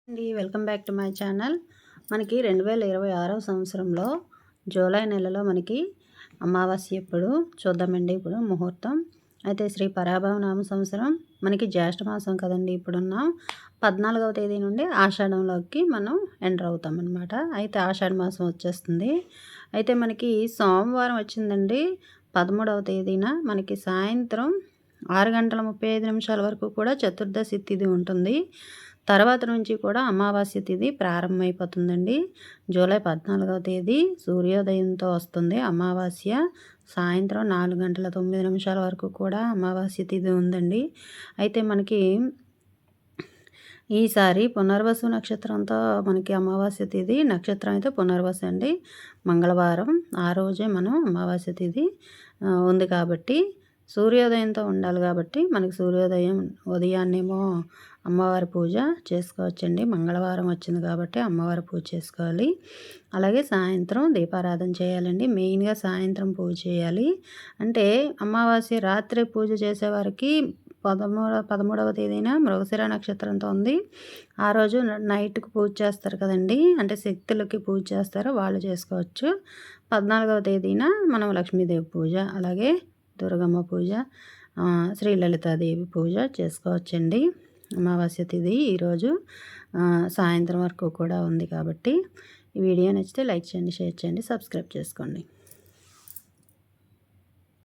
అండి welcome back to my channel. మనకి 2026వ సంవత్సరంలో జూలై నెలలో మనకి అమావాస్య ఎప్పుడు చూద్దామండి. ఇప్పుడు ముహూర్తం అయితే శ్రీ పరాభవనామ సంవత్సరం మనకి జ్యేష్ఠ మాసం కదండి. ఇప్పుడున్నాం 14వ తేదీ నుండి ఆషాఢంలోకి మనం ఎంటర్ అవుతాం అనమాట. అయితే ఆషాఢ మాసం వచ్చేస్తుంది. అయితే మనకి సోమవారం వచ్చిందండి 13వ తేదీన మనకి సాయంత్రం 6:35 వరకు కూడా చతుర్దశి తిథి ఉంటుంది. తర్వాత నుంచి కూడా అమావాస్య తిథి ప్రారంభమైపోతుందండి. జూలై 14వ తేదీ సూర్యోదయంతో వస్తుంది అమావాస్య. సాయంత్రం 4:09 వరకు కూడా అమావాస్య తిథి ఉందండి. అయితే మనకి ఈసారి పునర్వసు నక్షత్రంతో మనకి అమావాస్య తిథి, నక్షత్రం అయితే పునర్వసు అండి. మంగళవారం ఆ రోజే మనం అమావాస్య తిథి ఉంది కాబట్టి సూర్యోదయంతో ఉండాలి కాబట్టి మనకి ఉదయాన్నేమో అమ్మవారి పూజ చేసుకోవచ్చండి. మంగళవారం వచ్చింది కాబట్టి అమ్మవారి పూజ చేసుకోవాలి. అలాగే సాయంత్రం దీపారాధన చేయాలండి. మెయిన్గా సాయంత్రం పూజ చేయాలి. అంటే అమావాస్య రాత్రి పూజ చేసేవారికి 13వ తేదీన మృగశిర నక్షత్రంతో ఉంది. ఆ రోజు నైట్కి పూజ చేస్తారు కదండి, అంటే శక్తులకి పూజ చేస్తారు, వాళ్ళు చేసుకోవచ్చు. 14వ తేదీన మనం లక్ష్మీదేవి పూజ, అలాగే దుర్గమ్మ పూజ, శ్రీ లలితాదేవి పూజ చేసుకోవచ్చండి. అమావాస్య తిథి ఈరోజు సాయంత్రం వరకు కూడా ఉంది కాబట్టి ఈ వీడియో నచ్చితే లైక్ చేయండి, షేర్ చేయండి, సబ్స్క్రైబ్ చేసుకోండి.